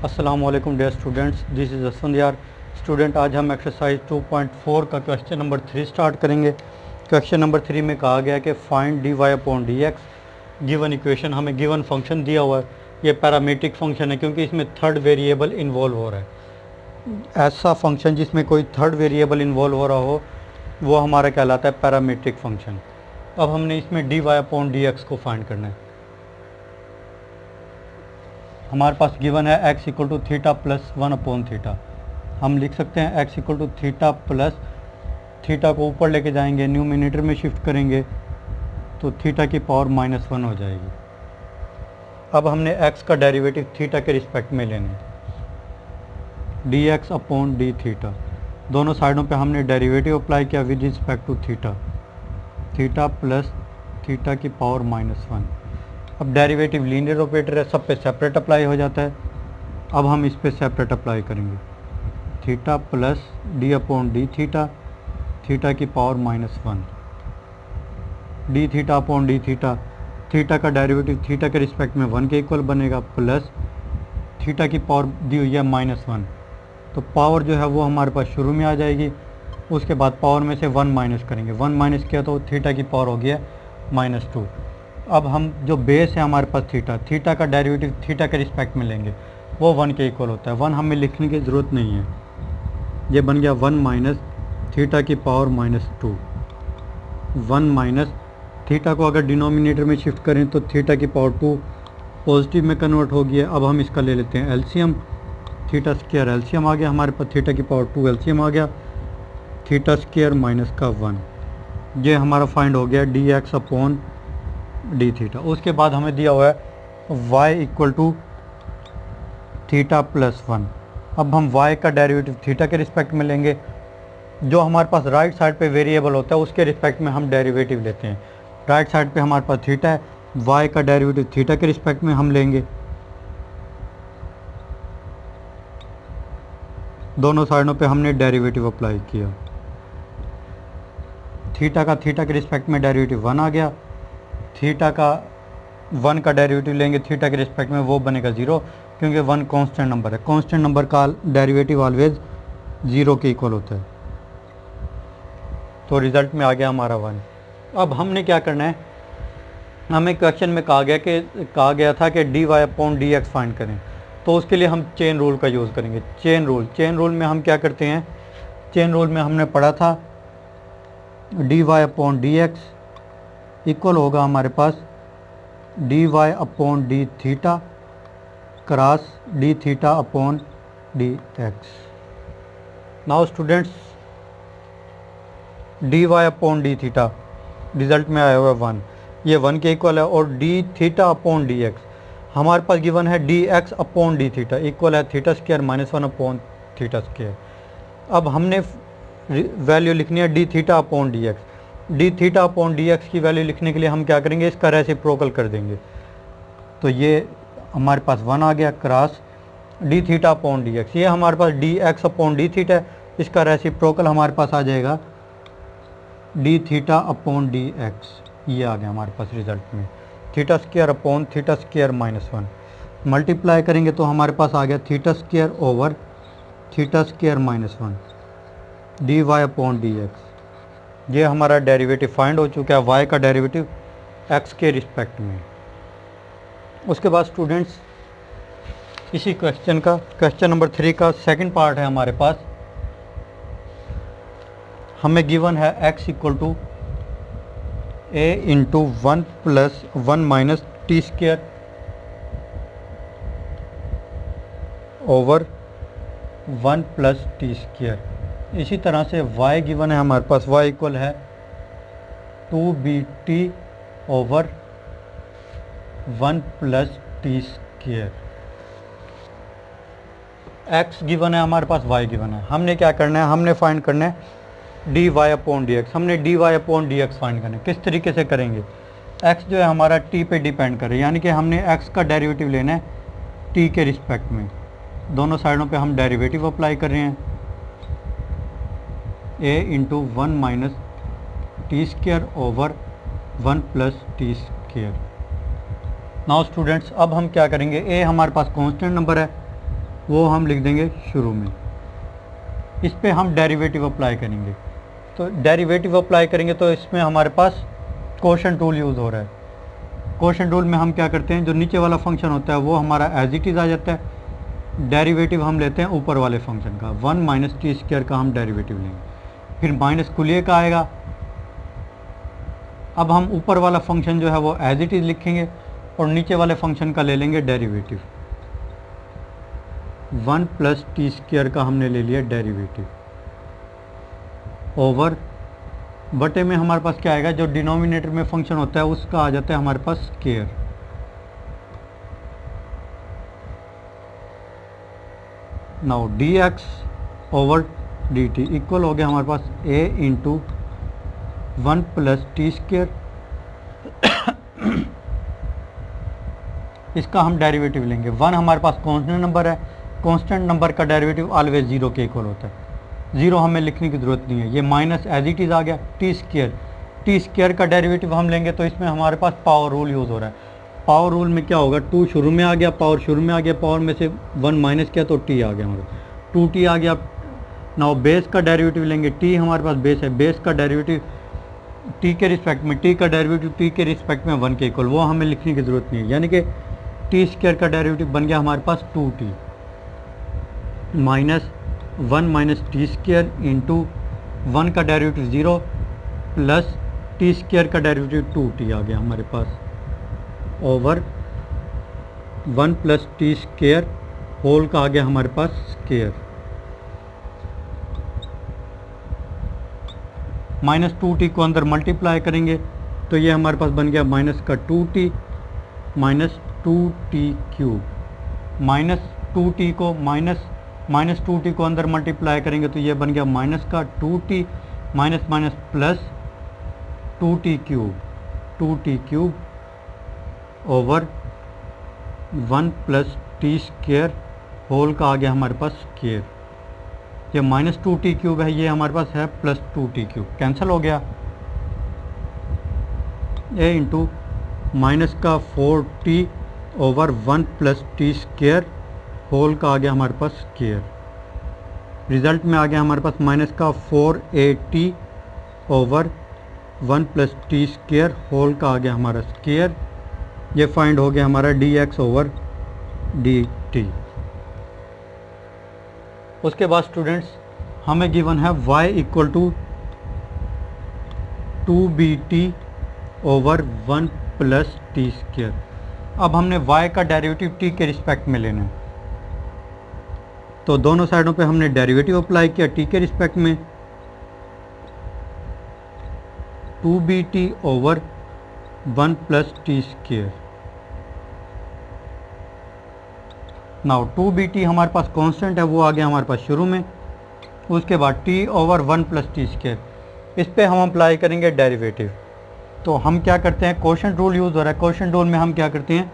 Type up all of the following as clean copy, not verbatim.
अस्सलामुअलैकुम dear students, this is Asfandiyar. Student, आज हम एक्सरसाइज 2.4 का क्वेश्चन नंबर 3 स्टार्ट करेंगे। क्वेश्चन नंबर 3 में कहा गया कि find D Y upon D X. Given equation, हमें गिवन फंक्शन दिया हुआ है। ये पैरामीट्रिक फंक्शन है क्योंकि इसमें थर्ड वेरिएबल इन्वॉल्व हो रहा है। ऐसा फंक्शन जिसमें कोई थर्ड वेरिएबल इन्वॉल्व हो रहा हो वो हमारा कहलाता है पैरामीट्रिक फंक्शन। अब हमने इसमें D Y upon D X को फाइंड करना है। हमारे पास गिवन है x equal to theta plus 1 upon theta. हम लिख सकते हैं x equal to theta plus theta को ऊपर लेके जाएंगे, न्यूमिनेटर में शिफ्ट करेंगे तो थीटा की पावर -1 हो जाएगी। अब हमने x का डेरिवेटिव थीटा के रिस्पेक्ट में लेना है, D x upon D theta. दोनों साइडों पे हमने डेरिवेटिव अप्लाई किया with respect to theta, theta plus theta की पावर -1। अब डेरिवेटिव लीनियर ऑपरेटर है, सब पे सेपरेट अप्लाई हो जाता है। अब हम इस पे सेपरेट अप्लाई करेंगे, theta plus D upon D theta, theta की power -1, D theta upon D theta. Theta का डेरिवेटिव थीटा के रिस्पेक्ट में 1 के इक्वल बनेगा, प्लस थीटा की पावर दी हुई है -1, तो पावर जो है वो हमारे पास शुरू में आ जाएगी। उसके बाद पावर में से 1 माइनस करेंगे, 1 माइनस किया तो थीटा की पावर हो गया -2। अब हम जो बेस है हमारे पास थीटा, थीटा का डेरिवेटिव थीटा के रिस्पेक्ट में लेंगे, वो 1 के इक्वल होता है। 1 हमें लिखने की ज़रूरत नहीं है, ये बन गया 1 माइनस थीटा की पावर -2। 1 माइनस थीटा को अगर डिनोमिनेटर में शिफ्ट करें तो थीटा की पावर 2 पॉजिटिव में कन्वर्ट हो गया। अब हम इसका ले लेते हैं एलसीएम, थीटा स्क्वायर एलसीएम आ गया हमारे पास, थीटा की पावर 2 एलसीएम आ गया, थीटा स्क्वायर माइनस का 1। ये हमारा फाइंड हो गया D x upon D theta. उसके बाद हमें दिया हुआ है y equal to theta plus 1। अब हम y का डेरिवेटिव थीटा के रिस्पेक्ट में लेंगे। जो हमारे पास राइट साइड पे वेरिएबल होता है उसके रिस्पेक्ट में हम डेरिवेटिव लेते हैं। राइट साइड पे हमारे पास थीटा है, y का डेरिवेटिव थीटा के रिस्पेक्ट में हम लेंगे। दोनों साइडों पे हमने डेरिवेटिव अप्लाई किया। थीटा का थीटा के रिस्पेक्ट में डेरिवेटिव 1 आ गया, थीटा का 1 का डेरिवेटिव लेंगे थीटा के रिस्पेक्ट में, वो बनेगा 0 क्योंकि 1 कांस्टेंट नंबर है। कांस्टेंट नंबर का डेरिवेटिव ऑलवेज 0 के इक्वल होता है, तो रिज़ल्ट में आ गया हमारा 1। अब हमने क्या करना है, हमें क्वेश्चन में कहा गया था कि D Y upon D x find करें, तो उसके लिए हम चेन रूल का यूज़ करेंगे। चेन रूल में हम क्या करते हैं, चेन रूल में हमने पढ़ा था D Y upon D X equal होगा हमारे पास D Y upon D theta cross D theta upon D X. Now students, D Y upon D theta result में आया हुआ है 1, ये 1 के इक्वल है। और D theta upon D X हमारे पास गिवन है D x upon D theta equal है theta square -1 upon theta square. अब हमने वैल्यू लिखनी है D theta upon D X. D theta upon D X की वैल्यू लिखने के लिए हम क्या करेंगे, इसका रेसिप्रोकल कर देंगे, तो ये हमारे पास 1 आ गया cross D theta upon D x. ये हमारे पास d x upon D theta है, इसका रेसिप्रोकल हमारे पास आ जाएगा d theta upon D x. ये आ गया हमारे पास रिजल्ट में, theta square upon theta square -1 multiply करेंगे तो हमारे पास आ गया theta square over theta square -1 d Y upon D x. ये हमारा डेरिवेटिव फाइंड हो चुका है, y का डेरिवेटिव x के रिस्पेक्ट में। उसके बाद स्टूडेंट्स, इसी क्वेश्चन नंबर 3 का सेकंड पार्ट है हमारे पास। हमें गिवन है x equal to a into 1 plus 1 minus T square over 1 plus T square. इसी तरह से y गिवन है हमारे पास, y इक्वल है 2bt over 1 plus T square. x given है हमारे पास, y गिवन है। हमने क्या करना है, हमने फाइंड करना है d Y upon D x. हमने d Y upon D x find करना है। किस तरीके से करेंगे, x जो है हमारा t पे डिपेंड करे, यानी कि हमने x का डेरिवेटिव लेना है t के रिस्पेक्ट में। दोनों साइडों पे हम डेरिवेटिव अप्लाई कर रहे हैं, a into 1 minus T square over 1 plus T square. Now students, अब हम क्या करेंगे, a हमारे पास कांस्टेंट नंबर है, वो हम लिख देंगे शुरू में। इस पे हम डेरिवेटिव अप्लाई करेंगे। तो डेरिवेटिव अप्लाई करेंगे तो इसमें हमारे पास क्वोशंट रूल यूज़ हो रहा है। क्वोशंट रूल में हम क्या करते हैं, जो नीचे वाला फंक्शन होता है वो हमारा एज इट इज़ आ जाता है। डेरिवेटिव हम लेते हैं ऊपर वाले फंक्शन का, 1 माइनस टी स्क्वायर का हम डेरिवेटिव लेंगे, फिर माइनस कुलिए का आएगा। अब हम ऊपर वाला फंक्शन जो है वो एज इट इज़ लिखेंगे और नीचे वाले फंक्शन का ले लेंगे डेरिवेटिव। 1 प्लस टी स्क्वायर का हमने ले लिया डेरिवेटिव, ओवर बटे में हमारे पास क्या आएगा, जो डिनोमिनेटर में फंक्शन होता है उसका आ जाता है हमारे पास square. Now d x over d t equal हो गया हमारे पास a into 1 plus T square. इसका हम डेरिवेटिव लेंगे। 1 हमारे पास कांस्टेंट नंबर है, कांस्टेंट नंबर का डेरिवेटिव ऑलवेज 0 के इक्वल होता है, 0 हमें लिखने की ज़रूरत नहीं है। ये माइनस एज इट इज़ आ गया। टी स्क्वायर का डेरिवेटिव हम लेंगे तो इसमें हमारे पास पावर रूल यूज़ हो रहा है। पावर रूल में क्या होगा, 2 शुरू में आ गया, पावर शुरू में आ गया, पावर में से 1 माइनस किया तो टी आ गया हमारे, 2t आ गया। नाउ बेस का डेरिवेटिव लेंगे, टी हमारे पास बेस है, बेस का डेरिवेटिव टी के रिस्पेक्ट में, टी का डेरिवेटिव टी के रिस्पेक्ट में 1 के इक्वल, वो हमें लिखने की ज़रूरत नहीं है। यानी कि टी स्क्वायर का डेरिवेटिव बन गया हमारे पास 2t minus 1 minus T square into 1 का डेरिवेटिव 0 प्लस टी स्क्वायर का डेरिवेटिव 2t आ गया हमारे पास, over 1 plus T square whole का आ गया हमारे पास स्क्वायर। माइनस 2t को अंदर मल्टीप्लाई करेंगे तो ये हमारे पास बन गया माइनस का 2t minus 2t cube, minus 2t को माइनस 2t को अंदर मल्टीप्लाई करेंगे तो ये बन गया माइनस का 2t minus minus plus 2t cube over 1 plus T square whole का आ गया हमारे पास स्क्वायर। ये माइनस 2t क्यूब है, ये हमारे पास है प्लस 2t क्यूब, कैंसिल हो गया। ए इंटू माइनस का 4t over 1 plus T square whole का आ गया हमारे पास स्क्वायर। रिज़ल्ट में आ गया हमारे पास माइनस का 4at over 1 plus T square whole का आ गया हमारा स्क्वायर। ये फाइंड हो गया हमारा dx ओवर dt। उसके बाद स्टूडेंट्स हमें गिवन है y equal to 2bt over 1 plus T square. अब हमने y का डेरिवेटिव t के रिस्पेक्ट में लेना है, तो दोनों साइडों पे हमने डेरिवेटिव अप्लाई किया t के रिस्पेक्ट में, 2bt over 1 plus T square. Now 2bt हमारे पास कांस्टेंट है, वो आ गया हमारे पास शुरू में। उसके बाद t over 1 plus T square, इस पे हम अप्लाई करेंगे डेरिवेटिव। तो हम क्या करते हैं, क्वोशंट रूल यूज़ हो रहा है। क्वोशंट रूल में हम क्या करते हैं,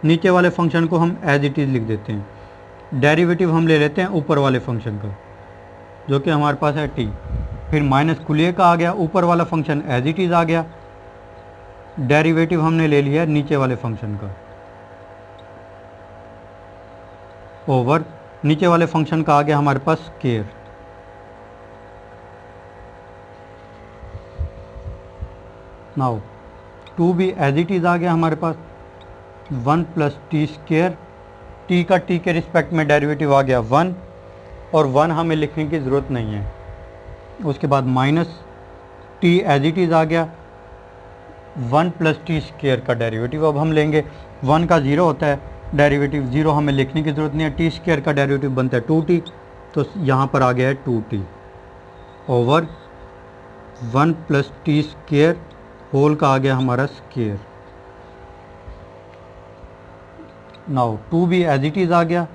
नीचे वाले फंक्शन को हम एज इट इज़ लिख देते हैं, डेरिवेटिव हम ले लेते हैं ऊपर वाले फंक्शन का जो कि हमारे पास है t, फिर माइनस कुलिए का आ गया, ऊपर वाला फंक्शन एज इट इज़ आ गया, डेरिवेटिव हमने ले लिया नीचे वाले फंक्शन का, ओवर नीचे वाले फंक्शन का आ गया हमारे पास स्क्वायर। नाउ 2 भी एज इट इज़ आ गया हमारे पास, 1 प्लस टी स्क्वायर, टी का टी के रिस्पेक्ट में डेरिवेटिव आ गया 1 और 1 हमें लिखने की ज़रूरत नहीं है। उसके बाद minus t as it is आ गया, 1 प्लस टी स्क्वायर का डेरिवेटिव अब हम लेंगे, 1 का 0 होता है, डेरिवेटिव 0 हमें लिखने की ज़रूरत नहीं है। टी स्क्वायर का डेरिवेटिव बनता है 2t, तो यहाँ पर आ गया है 2t over 1 plus T square whole का आ गया हमारा स्क्वायर। नाउ 2 भी एज इट इज़ आ गया,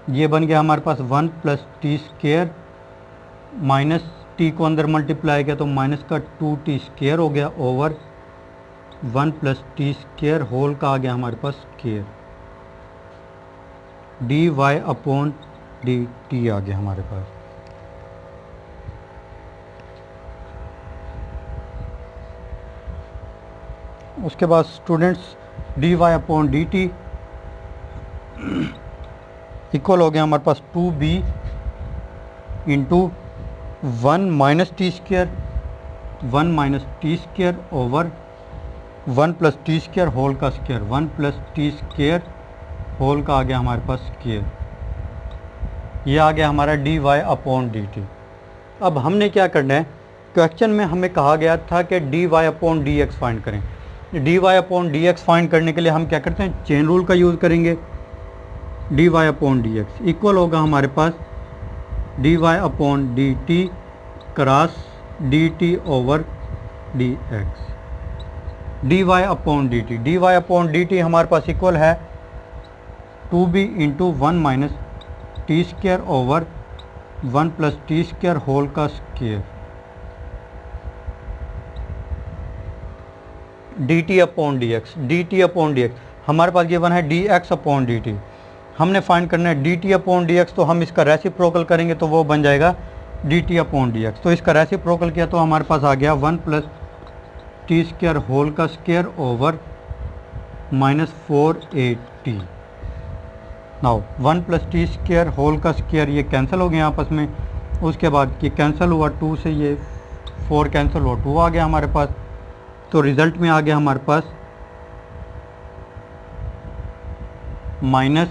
ये बन गया हमारे पास 1 plus T square, minus T को अंदर मल्टीप्लाई किया तो माइनस का 2t स्क्वायर हो गया over 1 plus T square whole का आ गया हमारे पास square. D Y upon d t आ गया हमारे पास। उसके बाद students D Y upon d t, equal हो गया हमारे पास 2b into 1 minus T square 1 minus T square over 1 plus T square whole का square 1 plus T square whole का आ गया हमारे पास स्क्र। ये आ गया हमारा dy अपॉन dt। अब हमने क्या करना है, क्वेश्चन में हमें कहा गया था कि dy अपॉन dx फाइंड करें। dy अपॉन dx फाइंड करने के लिए हम क्या करते हैं, चेन रूल का यूज़ करेंगे। dy अपॉन dx इक्वल होगा हमारे पास dy upon dt cross dt over dx। dy upon dt हमारे पास इक्वल है 2b into 1 minus T square over 1 plus T square whole का स्क्र। dt अपॉन dx हमारे पास गिवन है dx अपॉन dt। हमने फाइंड करना है dt अपॉन dx, तो हम इसका रेसिप्रोकल करेंगे तो वो बन जाएगा dt अपॉन dx। तो इसका रेसिप्रोकल किया तो हमारे पास आ गया 1 प्लस टी स्क्र होल का square over minus 4at। Now 1 plus T square whole का स्क्र ये कैंसिल हो गया आपस में, उसके बाद ये कैंसिल हुआ 2 से, ये 4 कैंसिल हुआ 2 आ गया हमारे पास। तो रिज़ल्ट में आ गया हमारे पास minus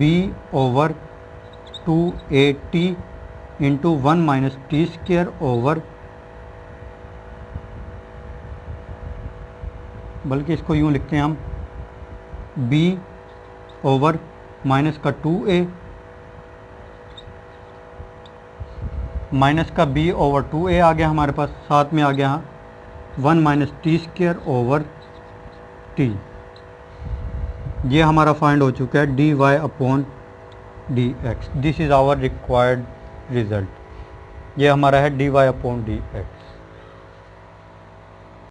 b over 2at into 1 minus T square over, बल्कि इसको यूँ लिखते हैं हम b ओवर माइनस का 2a माइनस का b ओवर 2a आ गया हमारे पास, साथ में आ गया 1 minus T square over t। ये हमारा फाइंड हो चुका है dy upon dx। This is our required result. ये हमारा है dy अपॉन dx।